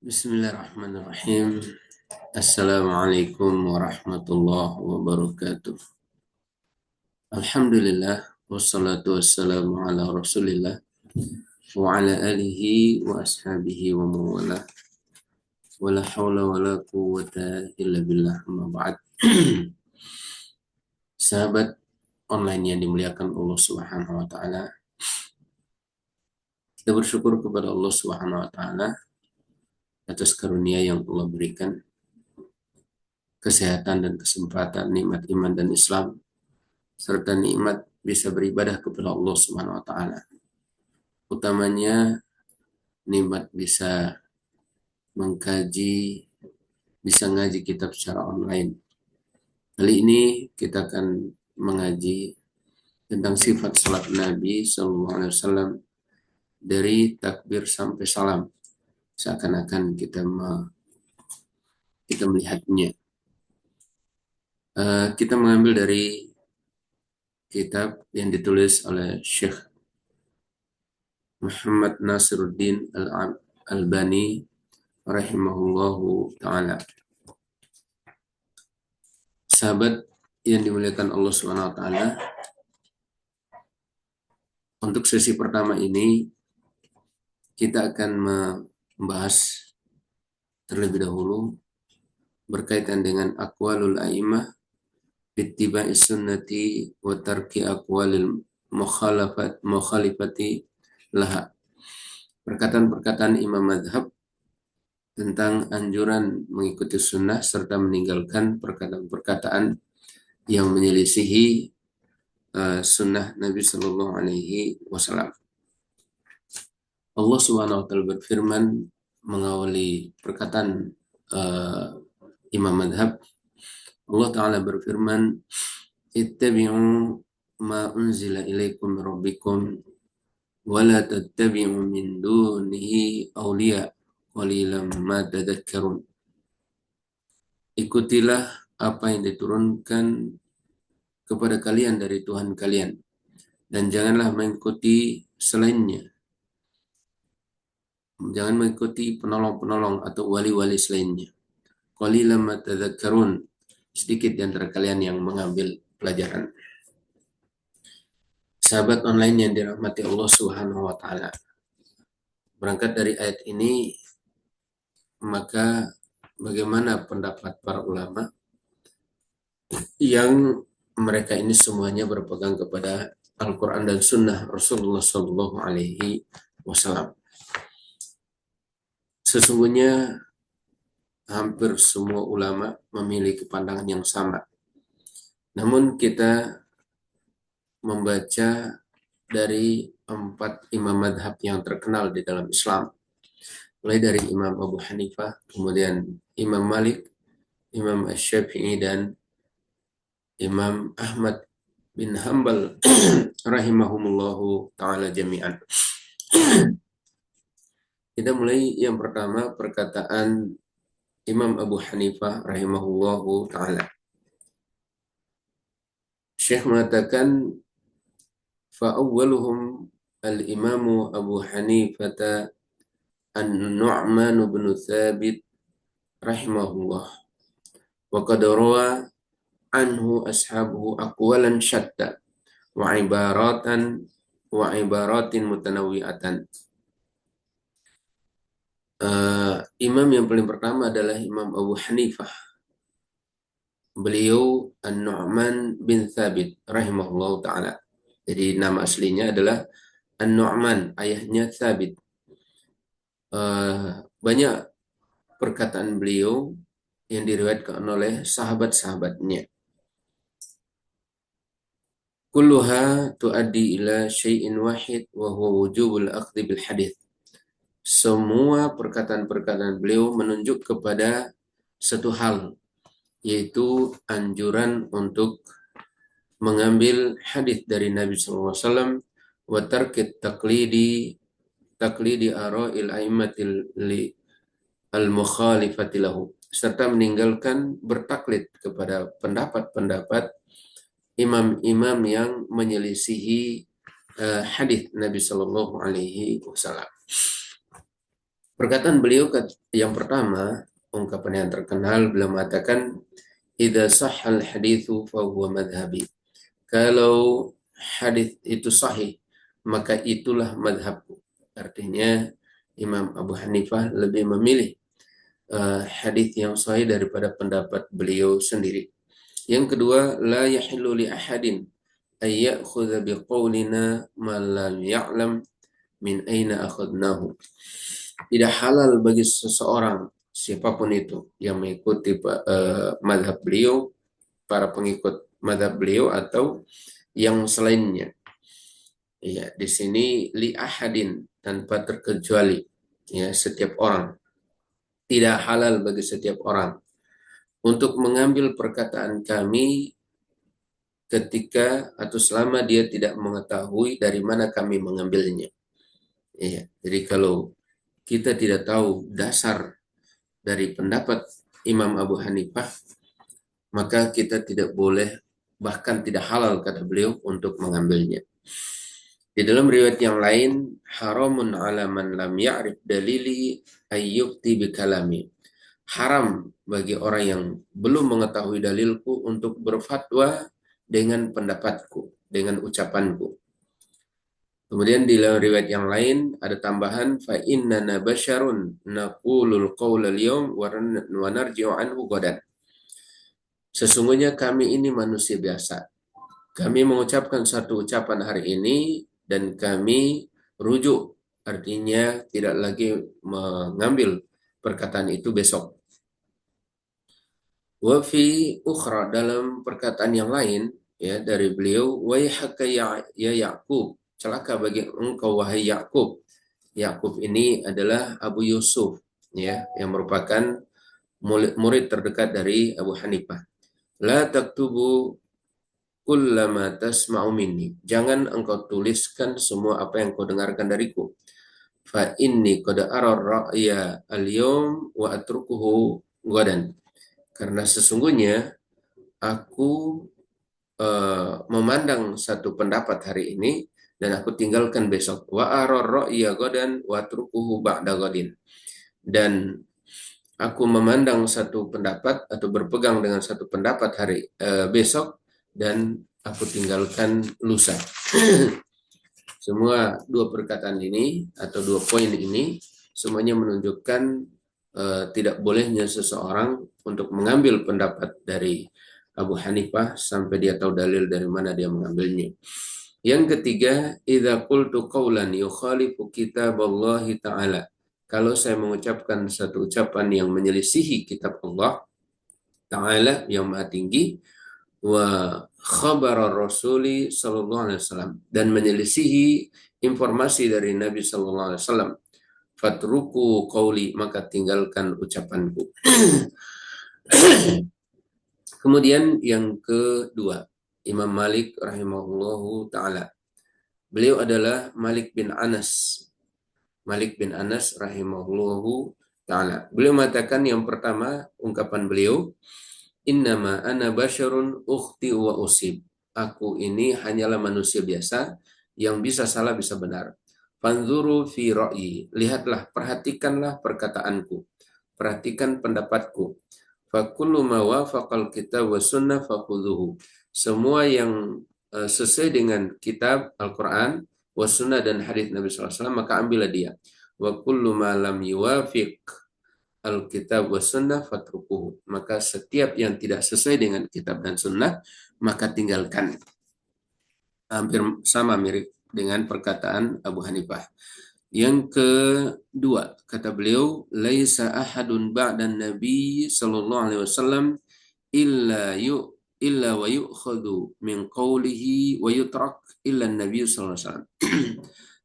Bismillahirrahmanirrahim. Assalamualaikum warahmatullahi wabarakatuh. Alhamdulillah wassalatu wassalamu ala Rasulillah wa ala alihi wa ashabihi wa mawala. Wala hawla wala quwwata illa billah amma ba'd. Sahabat online yang dimuliakan Allah Subhanahu wa taala. Kita bersyukur kepada Allah Subhanahu wa taala atas karunia yang Allah berikan, kesehatan dan kesempatan, nikmat iman dan Islam, serta nikmat bisa beribadah kepada Allah Subhanahu wa taala. Utamanya nikmat bisa mengkaji, bisa ngaji kitab secara online. Kali ini kita akan mengaji tentang sifat salat Nabi Sallallahu Alaihi Wasallam dari takbir sampai salam, seakan-akan kita melihatnya. Kita mengambil dari kitab yang ditulis oleh Syekh Muhammad Nasiruddin Al-Albani rahimahullahu ta'ala. Sahabat yang dimuliakan Allah Subhanahu wa ta'ala, untuk sesi pertama ini kita akan membahas terlebih dahulu berkaitan dengan aqwalul a'immah bittiba'is sunnati wa tarki aqwalil mukhalifati laha. Perkataan-perkataan imam madhab tentang anjuran mengikuti sunnah serta meninggalkan perkataan-perkataan yang menyelisihi sunnah Nabi Sallallahu Alaihi Wasallam. Allah Subhanahu Wa Taala berfirman mengawali perkataan imam madhab. Allah Taala berfirman, ittabi'u ma unzila ilaikum min rabbikum wa la tattabi'u min dunihi awliya qalilan ma tadhakkarun. Ikutilah apa yang diturunkan kepada kalian dari Tuhan kalian, dan janganlah mengikuti selainnya. Jangan mengikuti penolong-penolong atau wali-wali selainnya. Qalilan ma tadhakkarun, sedikit di antara kalian yang mengambil pelajaran. Sahabat online yang dirahmati Allah Subhanahu wa taala. Berangkat dari ayat ini, maka bagaimana pendapat para ulama yang mereka ini semuanya berpegang kepada Al-Quran dan Sunnah Rasulullah Sallallahu Alaihi Wasallam. Sesungguhnya hampir semua ulama memiliki pandangan yang sama. Namun kita membaca dari 4 imam madhab yang terkenal di dalam Islam, mulai dari Imam Abu Hanifah, kemudian Imam Malik, Imam Asy-Syafi'i, dan Imam Ahmad bin Hanbal rahimahumullahu ta'ala jami'an. Kita mulai yang pertama, perkataan Imam Abu Hanifah rahimahullahu ta'ala. Syekh mengatakan, fa'awwaluhum al-imamu Abu Hanifah An-Nu'man bin Thabit rahimahullah. Wa qad rawa anhu ashabuhu aqwalan syatta wa ibaratin mutanawwi'atan. Imam yang paling pertama adalah Imam Abu Hanifah. Beliau An-Nu'man bin Thabit rahimahullah ta'ala. Jadi nama aslinya adalah An-Nu'man, ayahnya Thabit. Banyak perkataan beliau yang diriwayatkan oleh sahabat-sahabatnya. Kulluha tuaddi ila syai'in wahid wa huwa wujubul akhdhi bil hadith. Semua perkataan-perkataan beliau menunjuk kepada satu hal, yaitu anjuran untuk mengambil hadis dari Nabi SAW, wa tarkit taqlidi ara'il a'immatil al-mukhalifati lahu, serta meninggalkan bertaklid kepada pendapat-pendapat imam-imam yang menyelisihi hadis Nabi Sallallahu Alaihi Wasallam. Perkataan beliau yang pertama, ungkapan yang terkenal, beliau mengatakan, "Idza sahhal haditsu fa huwa madhhabi." Kalau hadis itu sahih, maka itulah madhabku. Artinya Imam Abu Hanifah lebih memilih hadis yang sahih daripada pendapat beliau sendiri. Yang kedua, la yahillu li ahadin ay ya'khudha biqaulina ma lam ya'lam min aina akhadnahu. Tidak halal bagi seseorang siapapun itu yang mengikuti madhab beliau, para pengikut madhab beliau atau yang selainnya. Ya, di sini li ahadin tanpa terkecuali, ya, setiap orang. Tidak halal bagi setiap orang untuk mengambil perkataan kami ketika atau selama dia tidak mengetahui dari mana kami mengambilnya. Ya, jadi kalau kita tidak tahu dasar dari pendapat Imam Abu Hanifah, maka kita tidak boleh, bahkan tidak halal kata beliau untuk mengambilnya. Di dalam riwayat yang lain, haramun ala man lam ya'rif dalili ayyukti bikalami. Haram bagi orang yang belum mengetahui dalilku untuk berfatwa dengan pendapatku, dengan ucapanku. Kemudian di dalam riwayat yang lain ada tambahan fa innana basyarun naqulul qawla al-yawm wa narji'u anhu ghadan. Sesungguhnya kami ini manusia biasa. Kami mengucapkan satu ucapan hari ini dan kami rujuk, artinya tidak lagi mengambil perkataan itu besok. Wa fi ukhra, dalam perkataan yang lain ya dari beliau, waihaka ya Yaqub, celaka bagi engkau wahai Yaqub. Yaqub ini adalah Abu Yusuf ya, yang merupakan murid terdekat dari Abu Hanifah. La taktubu kullama tasma'u minni. Jangan engkau tuliskan semua apa yang kau dengarkan dariku. Fa inni qad ara ra'ya al-yawm wa atrukuhu ghadan. Karena sesungguhnya aku memandang satu pendapat hari ini dan aku tinggalkan besok. Wa ara ra'ya ghadan wa atrukuhu ba'da ghadin. Dan aku memandang satu pendapat atau berpegang dengan satu pendapat hari besok dan aku tinggalkan lusa. Semua dua perkataan ini atau dua poin ini semuanya menunjukkan tidak bolehnya seseorang untuk mengambil pendapat dari Abu Hanifah sampai dia tahu dalil dari mana dia mengambilnya. Yang ketiga, idza qultu qawlan yukhalifu kitaballahi ta'ala. Kalau saya mengucapkan satu ucapan yang menyelisihi kitab Allah Ta'ala yang maha tinggi, wa khabar Rasuli sallallahu alaihi wasallam, dan menyelisihi informasi dari Nabi sallallahu alaihi wasallam, fatruku qauli, maka tinggalkan ucapanku. Kemudian yang kedua, Imam Malik rahimahullahu taala. Beliau adalah Malik bin Anas. Malik bin Anas rahimahullahu taala. Beliau mengatakan yang pertama, ungkapan beliau, innama ana basyarun ukhti wa usib. Aku ini hanyalah manusia biasa yang bisa salah bisa benar. Fanzuru fi ra'yi. Lihatlah, perhatikanlah perkataanku. Perhatikan pendapatku. Fa kullu ma wafaqal kitab wa sunnah fakhudhuhu. Semua yang sesuai dengan kitab Al-Qur'an, wa sunnah dan hadis Nabi sallallahu alaihi wasallam, maka ambillah dia. Wa kullu ma lam yuwafiq Alkitab wa sunnah fatrukuhu. Maka setiap yang tidak sesuai dengan kitab dan sunnah, maka tinggalkan. Hampir sama mirip dengan perkataan Abu Hanifah. Yang kedua, kata beliau, laisa ahadun ba'dan nabi sallallahu alaihi wasallam illa wa yu'khadhu min qawlihi wa yutrak illa nabi sallallahu alaihi wasallam.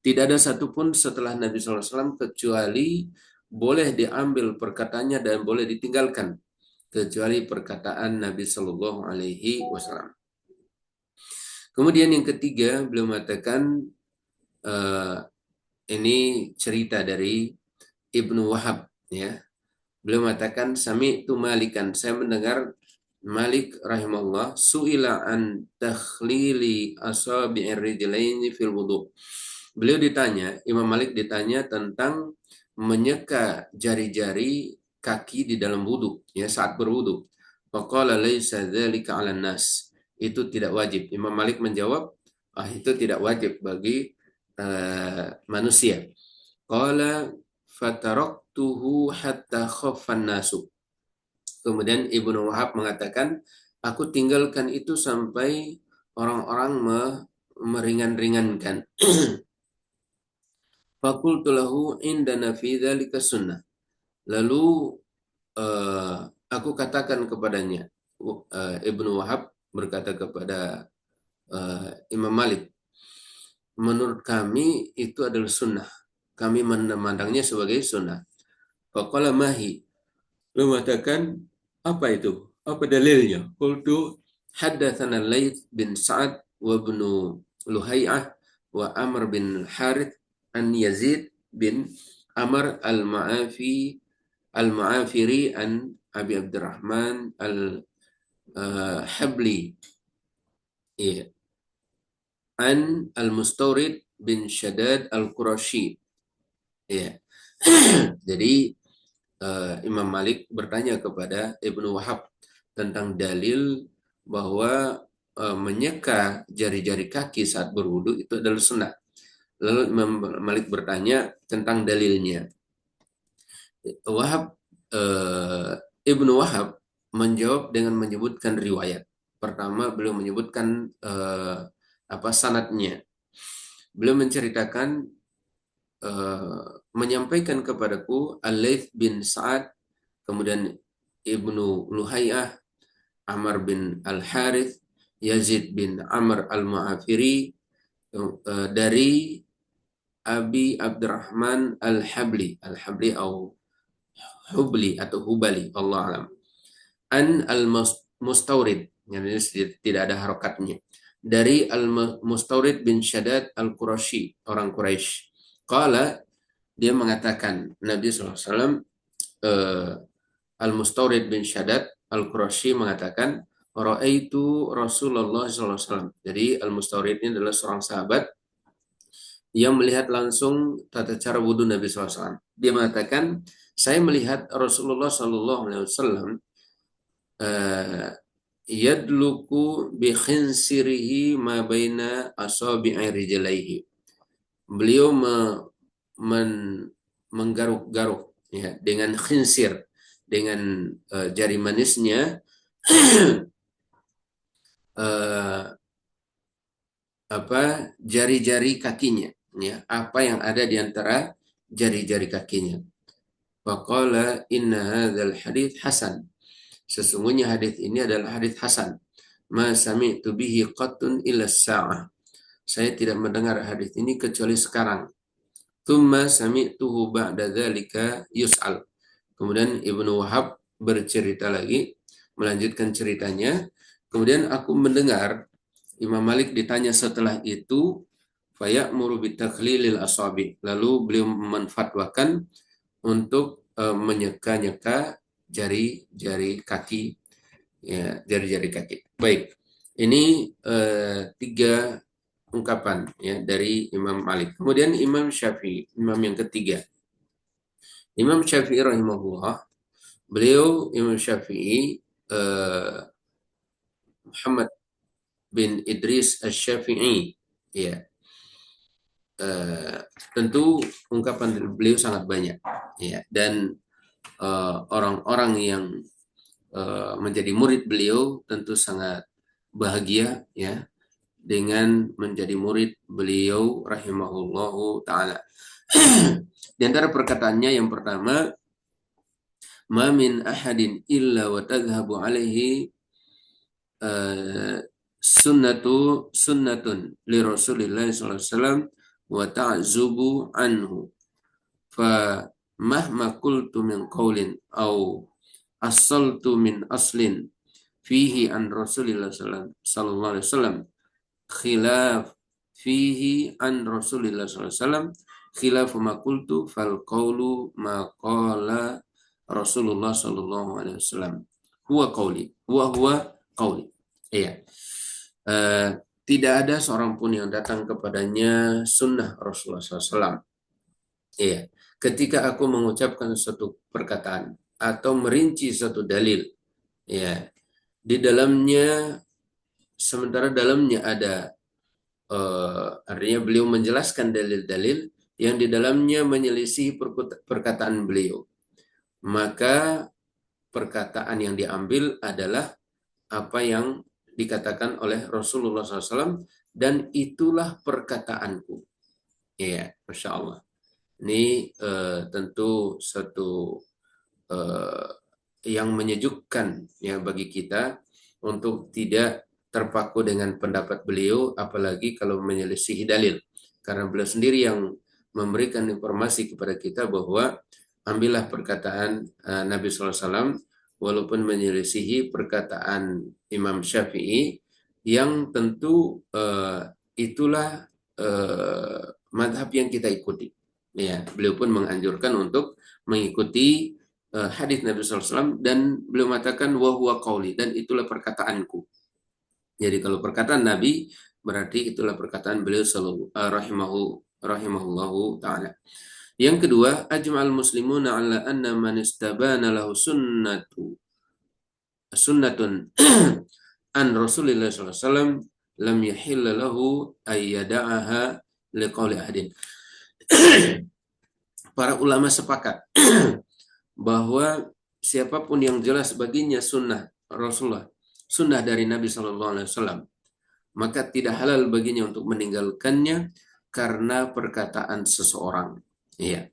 Tidak ada satupun setelah Nabi sallallahu alaihi wasallam kecuali boleh diambil perkataannya dan boleh ditinggalkan kecuali perkataan Nabi sallallahu alaihi wasallam. Kemudian yang ketiga, beliau mengatakan ini cerita dari Ibnu Wahab ya. Beliau mengatakan sami'tu Malikan, saya mendengar Malik rahimahullah su'ila an takhlili asabi'ir rijlaini fil wudu. Beliau ditanya, Imam Malik ditanya tentang menyeka jari-jari kaki di dalam wudu, ya, saat berwudu. Faqala laisa dzalika 'alan nas. Itu tidak wajib. Imam Malik menjawab, itu tidak wajib bagi manusia. Qala fataraktuhu hatta khaffan nasu. Kemudian Ibnu Wahab mengatakan, aku tinggalkan itu sampai orang-orang meringan-ringankan. Fakultu lahu indana fi dzalika sunnah. Lalu aku katakan kepadanya, Ibnu Wahab berkata kepada Imam Malik, menurut kami itu adalah sunnah. Kami memandangnya sebagai sunnah. Faqala mahi. Lalu mengatakan, apa itu? Apa dalilnya? Qultu haddatsana Laits bin Sa'ad wa ibnu Luhai'ah wa Amr bin Harith an Yazid bin Amr al-Ma'afiri an Abi Abdurrahman al-Habli, ya, an al-Mustawrid bin Shaddad al-Qurashi, ya. Jadi Imam Malik bertanya kepada Ibnu Wahab tentang dalil bahwa menyeka jari-jari kaki saat berwudu itu adalah sunnah. Lalu Imam Malik bertanya tentang dalilnya. Wahab Ibnu Wahab menjawab dengan menyebutkan riwayat. Pertama, beliau menyebutkan sanadnya. Beliau menceritakan, menyampaikan kepadaku Al-Laits bin Sa'ad, kemudian Ibnu Luhai'ah, Amr bin Al-Harith, Yazid bin Amr Al-Mu'afiri, dari Abi Abdurrahman Al-Habli, Al-Habli atau Hubli atau Hubali, Allah alam. An Al-Mustawrid, yang ini tidak ada harokatnya. Dari Al-Mustawrid bin Shaddad Al-Qurashi, orang Quraisy. Qala, dia mengatakan, Nabi SAW, Al-Mustawrid bin Shaddad Al-Qurashi mengatakan, Ra'aitu Rasulullah SAW. Jadi Al-Mustawrid ini adalah seorang sahabat yang melihat langsung tata cara wudhu Nabi SAW. Dia mengatakan, saya melihat Rasulullah SAW yadluku bi khinsirihi ma baina asabi'i rijlaihi. Beliau menggaruk-garuk, ya, dengan khinsir, dengan jari manisnya jari-jari kakinya, ya, apa yang ada di antara jari-jari kakinya. Faqala inna hadzal hadits hasan. Sesungguhnya hadis ini adalah hadis hasan. Ma sami'tu bihi qattun illa sa'ah. Saya tidak mendengar hadis ini kecuali sekarang. Tsumma sami'tuhu ba'da dzalika yus'al. Kemudian Ibnu Wahab bercerita lagi, melanjutkan ceritanya. Kemudian aku mendengar Imam Malik ditanya setelah itu, faya'muru bitakhlilil asabi. Lalu beliau memanfatwakan untuk menyeka-nyeka jari-jari kaki, ya, jari-jari kaki. Baik, ini 3 ungkapan, ya, dari Imam Malik. Kemudian Imam Syafi'i, imam yang ketiga. Imam Syafi'i rahimahullah, beliau Imam Syafi'i Muhammad bin Idris Asy-Syafi'i, ya. Tentu ungkapan dari beliau sangat banyak, ya, dan orang-orang yang menjadi murid beliau tentu sangat bahagia, ya, dengan menjadi murid beliau rahimahullahu taala. Di antara perkataannya yang pertama, ma min ahadin illa wa tadhhabu alaihi sunnatun li Rasulillah sallallahu alaihi wasallam wa ta'zubu anhu fa mahma qultu min qaulin au asaltu min aslin fihi an Rasulillah sallallahu alaihi wasallam khilaf fihi an Rasulillah sallallahu alaihi wasallam khilaf ma qultu fal qawlu ma qala Rasulullah sallallahu alaihi wasallam huwa qawli huwa qawli. Iya. Tidak ada seorang pun yang datang kepadanya sunnah Rasulullah SAW. Iya. ketika aku mengucapkan suatu perkataan atau merinci suatu dalil, ya, di dalamnya, sementara dalamnya ada artinya beliau menjelaskan dalil-dalil yang di dalamnya menyelisih perkataan beliau, maka perkataan yang diambil adalah apa yang dikatakan oleh Rasulullah SAW, dan itulah perkataanku. Ya, Masya Allah. Ini tentu satu eh, yang menyejukkan ya bagi kita untuk tidak terpaku dengan pendapat beliau, apalagi kalau menyelisihi dalil. Karena beliau sendiri yang memberikan informasi kepada kita bahwa ambillah perkataan Nabi SAW walaupun menyelisihi perkataan Imam Syafi'i, yang tentu itulah madhab yang kita ikuti. Ya, beliau pun menganjurkan untuk mengikuti hadis Nabi SAW, dan beliau mengatakan wa huwa qauli, dan itulah perkataanku. Jadi kalau perkataan Nabi berarti itulah perkataan beliau rahimahullahu taala. Yang kedua, ajma'al muslimuna ala anna man istabana lahu sunnatun an Rasulillah sallallahu alaihi wasallam lam yahilla lahu ay yada'aha liqauli ahadin. Para ulama sepakat bahwa siapapun yang jelas baginya sunnah Rasulullah, sunnah dari Nabi Shallallahu Alaihi Wasallam, maka tidak halal baginya untuk meninggalkannya karena perkataan seseorang. Iya.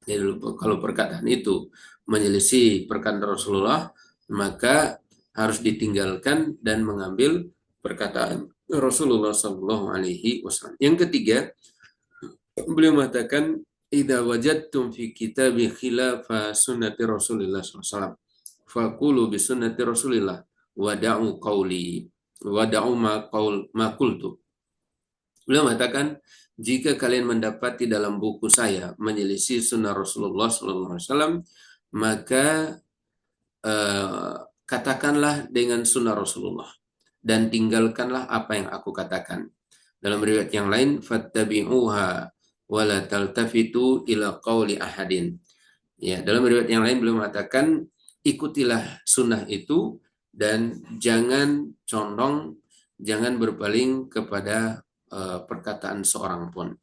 Jadi kalau perkataan itu menyelisih perkataan Rasulullah, maka harus ditinggalkan dan mengambil perkataan Rasulullah Shallallahu Alaihi Wasallam. Yang ketiga, beliau mengatakan idza wajadtum fi kitabi khilafa sunnati Rasulillah SAW faqulu bi sunnati Rasulillah wada'u qauli wada'u ma qultu. Beliau mengatakan, jika kalian mendapati dalam buku saya menyelisih sunnah Rasulullah SAW, maka katakanlah dengan sunnah Rasulullah dan tinggalkanlah apa yang aku katakan. Dalam riwayat yang lain, fattabi'uha wala taltafitu ila qawli ahadin. Ya, dalam riwayat yang lain beliau mengatakan, ikutilah sunnah itu dan jangan condong, jangan berpaling kepada perkataan seorang pun.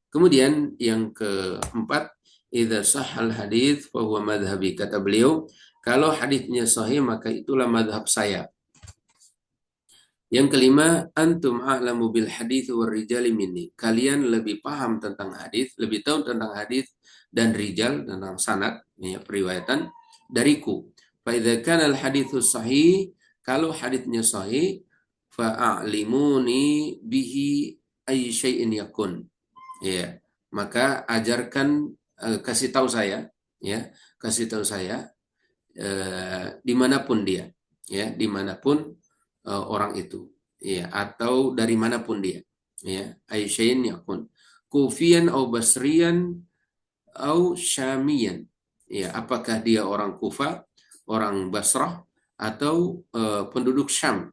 Kemudian yang keempat, idza sahhal hadits fa huwa madhhabi. Kata beliau, kalau hadisnya sahih maka itulah madhab saya. Yang kelima, antum a'lamu bil hadits war rijali minni. Kalian lebih paham tentang hadis, lebih tahu tentang hadis dan rijal, tentang sanad, ya, periwayatan dariku. Fa idza kana al haditsu sahih, kalau hadisnya sahih, fa a'limuni bihi ay syai'in yakun. Ya, maka ajarkan, kasih tahu saya, ya, kasih tahu saya dimanapun dia, ya, dimanapun orang itu, ya, atau dari manapun dia, ya, aisyain yakun kufian au basrian au syamian, ya, apakah dia orang Kufa, orang Basrah, atau penduduk Syam,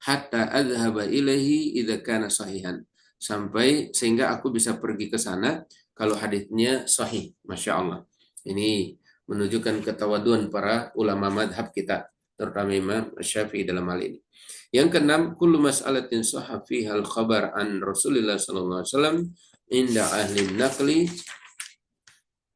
hatta adhaba ilaihi idza kana sahihan, sampai sehingga aku bisa pergi ke sana kalau hadisnya sahih. Masya Allah, ini menunjukkan ketawaduan para ulama madhab kita, terutama Imam Syafi'i dalam hal ini. Yang keenam, kullu mas'alatin sahha fiha al-khabar an Rasulillah sallallahu alaihi wasallam inda ahli naqli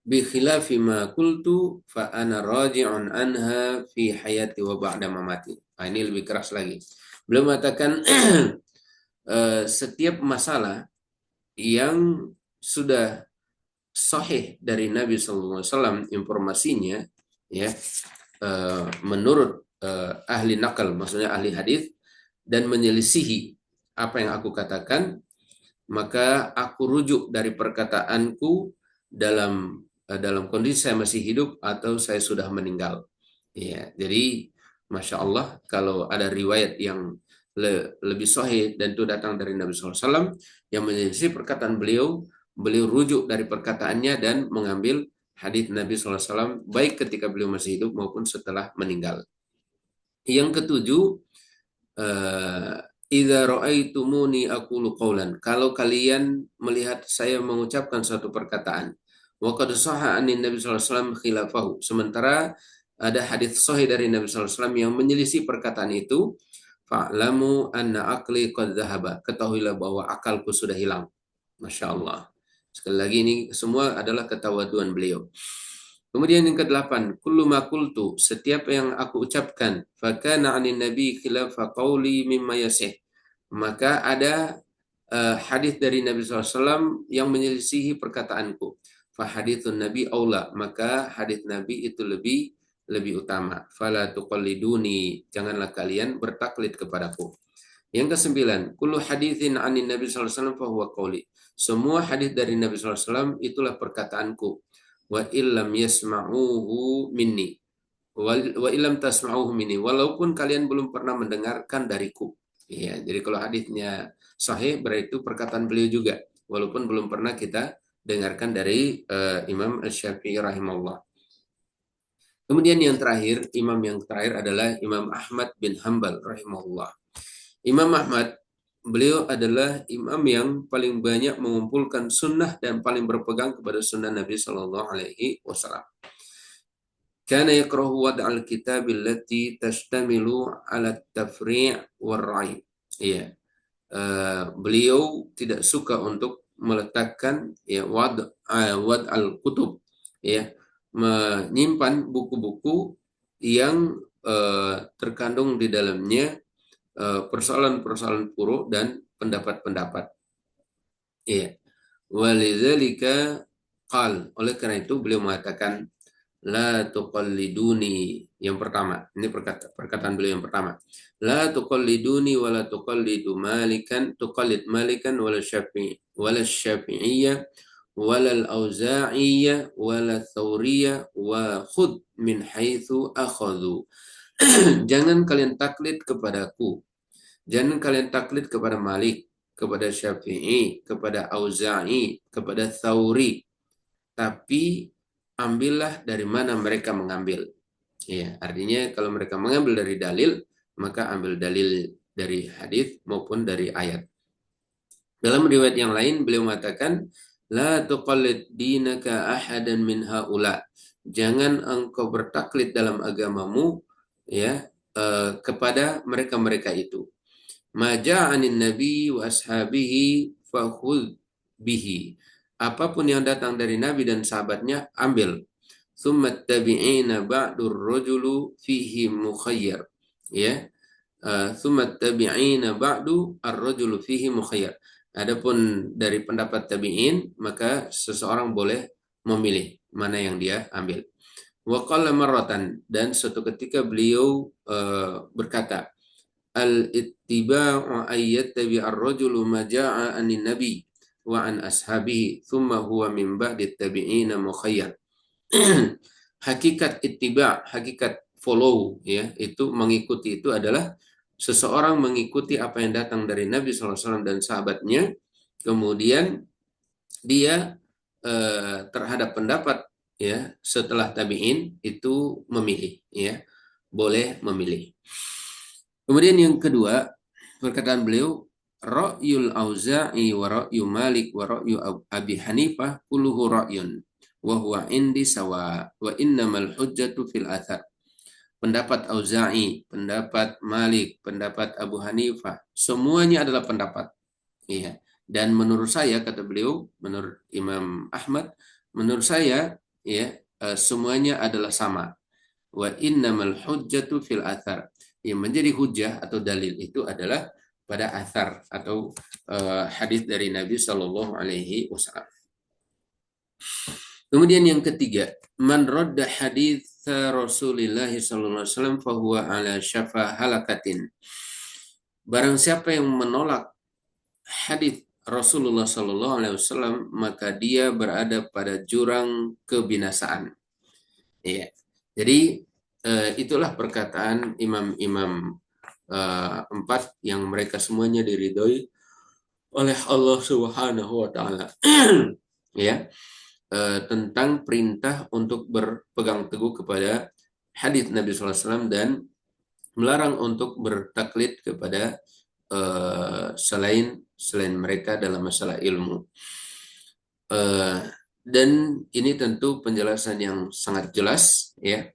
bi khilafi ma qultu fa ana raji'un anha fi hayati wa ba'da mamati. Nah, ini lebih keras lagi. Beliau mengatakan setiap masalah yang sudah sahih dari Nabi SAW informasinya, ya, menurut ahli nakal, maksudnya ahli hadis, dan menyelisihi apa yang aku katakan, maka aku rujuk dari perkataanku dalam kondisi saya masih hidup atau saya sudah meninggal. Ya, jadi Masya Allah, kalau ada riwayat yang lebih sahih dan itu datang dari Nabi SAW yang menyelisih perkataan beliau, beliau rujuk dari perkataannya dan mengambil hadis Nabi SAW baik ketika beliau masih hidup maupun setelah meninggal. Yang ketujuh, idza ra'aitumuni aqulu qawlan, kalau kalian melihat saya mengucapkan suatu perkataan, Wa qad sahha anin Nabi sallallahu alaihi wasallam khilafahu. Sementara ada hadis sahih dari Nabi sallallahu alaihi wasallam yang menyelisih perkataan itu. Fa'lamu anna aqli qad dhahaba. Ketahuilah bahwa akalku sudah hilang. Masya Allah. Sekali lagi ini semua adalah ketawaduan beliau. Kemudian yang kedelapan, kullu ma qultu, setiap yang aku ucapkan, fakana 'anin nabi khilafa qawli mimma yasih. Maka ada hadis dari Nabi SAW yang menyelisihi perkataanku. Fahadithun Nabi aula, maka hadis Nabi itu lebih utama. Fala tuqalliduni, janganlah kalian bertaklid kepadaku. Yang kesembilan, kullu hadithin 'anin Nabi sallallahu alaihi wasallam fahuwa qauli. Semua hadis dari Nabi sallallahu alaihi wasallam itulah perkataanku. Wa illam yasma'uhu minni. Wa illam tasma'uhu minni. Walaupun kalian belum pernah mendengarkan dariku. Ya, jadi kalau hadisnya sahih berarti itu perkataan beliau juga. Walaupun belum pernah kita dengarkan dari Imam Asy-Syafi'i rahimahullah. Kemudian yang terakhir, imam yang terakhir adalah Imam Ahmad bin Hanbal rahimahullah. Imam Ahmad, beliau adalah imam yang paling banyak mengumpulkan sunnah dan paling berpegang kepada sunnah Nabi Shallallahu Alaihi Wasallam. Kana yakrahu wad'al kitab allati tashtamilu ala tafri' war-rai. Iya. Beliau tidak suka untuk meletakkan ya wad'al kutub, ya, menyimpan buku-buku yang terkandung di dalamnya persoalan-persoalan puruk dan pendapat-pendapat. Iya. Walidzalika qal. Oleh karena itu beliau mengatakan la tuqalliduni. Yang pertama, ini perkataan beliau yang pertama. La tuqalliduni wa la tuqallidu malikan, tuqallid malikan wala syafi'iyya wala al-auza'iyya wala thawriyya wa khud min haitsu akhadhu. Jangan kalian taklid kepadaku. Jangan kalian taklid kepada Malik, kepada Syafi'i, kepada Auza'i, kepada Thawri. Tapi ambillah dari mana mereka mengambil. Ya, artinya kalau mereka mengambil dari dalil, maka ambil dalil dari hadis maupun dari ayat. Dalam riwayat yang lain beliau mengatakan, la tuqallid dinaka ahadan min haula. Jangan engkau bertaklid dalam agamamu ya kepada mereka-mereka itu. Maja'anin nabi wa ashabihi fakhudh bihi. Apapun yang datang dari nabi dan sahabatnya ambil. Tsumma tabi'ina ba'dur rajulu fihi mukhayyar. Ya. Tsumma tabi'ina ba'du ar-rajulu fihi mukhayyar. Adapun dari pendapat tabi'in, maka seseorang boleh memilih mana yang dia ambil. Wa qala marratan, dan suatu ketika beliau berkata, al-ittiba'u ayyattabi ar-rajulu ma ja'a anin nabi wa an ashabihi thumma huwa min ba'di tabi'ina mukhayyar. Hakikat ittiba', hakikat follow ya, itu mengikuti itu adalah seseorang mengikuti apa yang datang dari Nabi SAW dan sahabatnya, kemudian dia terhadap pendapat ya setelah tabi'in itu memilih ya, boleh memilih. Kemudian yang kedua, perkataan beliau, ra'yul Auza'i wa ra'yu Malik wa ra'yu Abi Hanifah kulluhu ra'yun wa huwa indi sawa wa innamal hujjatu fil athar. Pendapat Auza'i, pendapat Malik, pendapat Abu Hanifah, semuanya adalah pendapat. Iya. Dan menurut saya, kata beliau, menurut Imam Ahmad, menurut saya ya semuanya adalah sama. Wa innamal hujjatu fil athar. Yang menjadi hujjah atau dalil itu adalah pada athar atau hadis dari Nabi Shallallahu Alaihi Wasallam. Kemudian yang ketiga, man radda hadits Rasulullah Sallallahu Alaihi Wasallam fahuwa ala syafa halakatin. Barang siapa yang menolak hadits Rasulullah Sallallahu Alaihi Wasallam, maka dia berada pada jurang kebinasaan. Ya. Jadi itulah perkataan imam-imam empat yang mereka semuanya diridhoi oleh Allah Subhanahu Wa Taala. Ya. Tentang perintah untuk berpegang teguh kepada hadits Nabi SAW dan melarang untuk bertaklid kepada selain mereka dalam masalah ilmu. Dan ini tentu penjelasan yang sangat jelas, ya,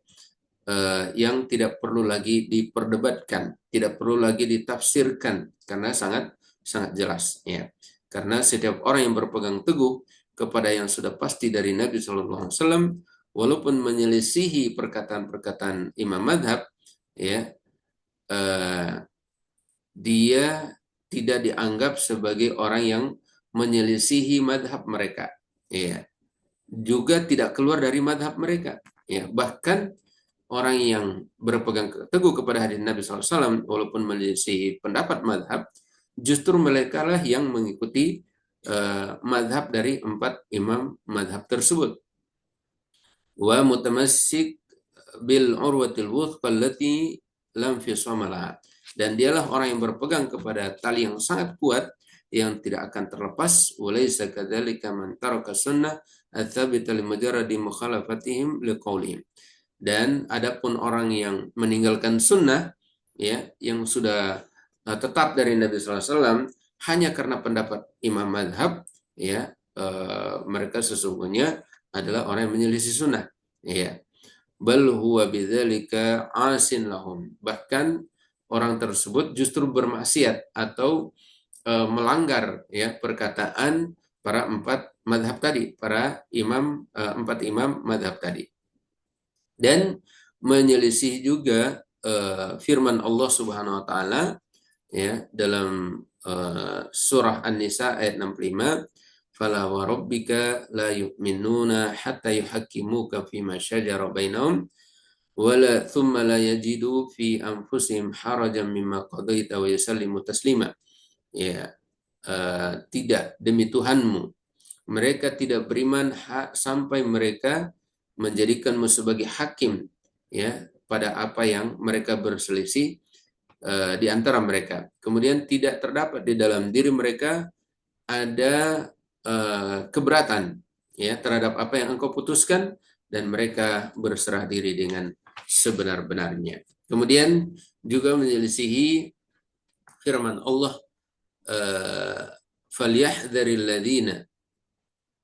yang tidak perlu lagi diperdebatkan, tidak perlu lagi ditafsirkan karena sangat sangat jelas, ya. Karena setiap orang yang berpegang teguh kepada yang sudah pasti dari Nabi Shallallahu Alaihi Wasallam, walaupun menyelisihi perkataan-perkataan imam madhab, ya, eh, dia tidak dianggap sebagai orang yang menyelisihi madhab mereka, ya. Juga tidak keluar dari madhab mereka, ya. Bahkan orang yang berpegang teguh kepada hadis Nabi SAW, walaupun menyelisihi pendapat madhab, justru mereka lah yang mengikuti madhab dari 4 imam madhab tersebut. Wa mutamassik bil urwatil wuthqa allati lam fisama laha. Dan dialah orang yang berpegang kepada tali yang sangat kuat yang tidak akan terlepas. Walaysa kadzalika man taraka sunnah ats-tsabita li mujarradi mukhalafatihim liqaulihim. Dan adapun orang yang meninggalkan sunnah, ya, yang sudah tetap dari Nabi SAW hanya karena pendapat imam madhab, ya, mereka sesungguhnya adalah orang yang menyelisih sunnah, ya. Bal huwa bidzalika asin lahum. Bahkan orang tersebut justru bermaksiat atau melanggar, ya, perkataan para 4 madhab tadi, para 4 imam madhab tadi. Dan menyelisih juga firman Allah Subhanahu wa taala, ya, dalam surah An-Nisa ayat 65, fala wa rabbika la yu'minuna hatta yuhakkimuka fima syajara bainahum wala thumma la yajidu fi anfusihim harajan mimma qadaita wa yusallimu taslima. Ya, tidak, demi Tuhanmu, mereka tidak beriman sampai mereka menjadikanmu sebagai hakim, ya, pada apa yang mereka berselisih di antara mereka. Kemudian tidak terdapat di dalam diri mereka ada keberatan, ya, terhadap apa yang engkau putuskan, dan mereka berserah diri dengan sebenar-benarnya. Kemudian juga menyelisihi firman Allah, falyahdharil ladzina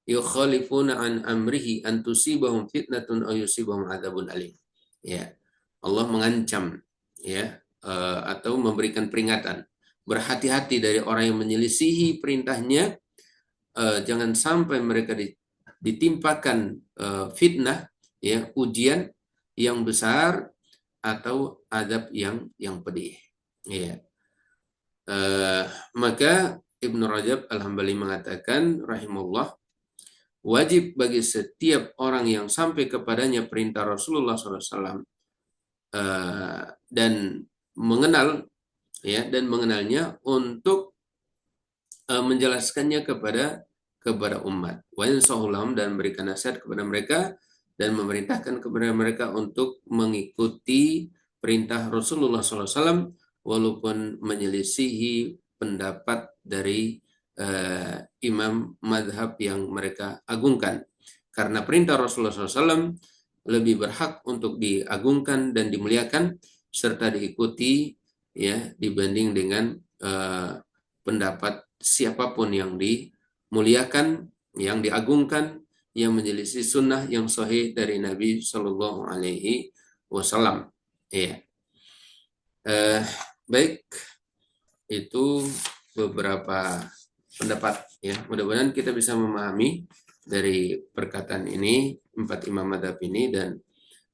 yukhalifuna an amrihi an tusibahum fitnatun aw yusibahum adzabun alim. Ya. Allah mengancam, ya, atau memberikan peringatan. Berhati-hati dari orang yang menyelisihi perintahnya, jangan sampai mereka ditimpakan fitnah, ya, ujian yang besar atau azab yang pedih. Ya. Maka Ibnu Rajab Al-Hambali mengatakan rahimahullah, wajib bagi setiap orang yang sampai kepadanya perintah Rasulullah SAW dan mengenal, ya, dan mengenalnya untuk menjelaskannya kepada umat, wa yansahulahum, dan memberikan nasihat kepada mereka dan memerintahkan kepada mereka untuk mengikuti perintah Rasulullah SAW walaupun menyelisihi pendapat dari imam madhab yang mereka agungkan, karena perintah Rasulullah SAW lebih berhak untuk diagungkan dan dimuliakan serta diikuti, ya, dibanding dengan pendapat siapapun yang dimuliakan, yang diagungkan, yang menyelisih sunnah yang sahih dari Nabi Shallallahu Alaihi Wasallam. Ya, baik, itu beberapa pendapat, ya. Mudah-mudahan kita bisa memahami dari perkataan ini, 4 imam madhab ini, dan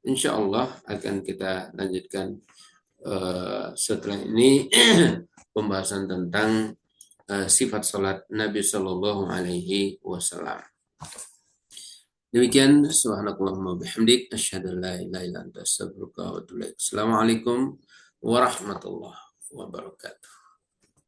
insya Allah akan kita lanjutkan setelah ini pembahasan tentang sifat salat Nabi Shallallahu Alaihi Wasallam. Demikian, subhanakallahumma bihamdik, asyhadu an la ilaha illa anta, astaghfiruka wa atubu ilaik. Assalamualaikum warahmatullahi wabarakatuh.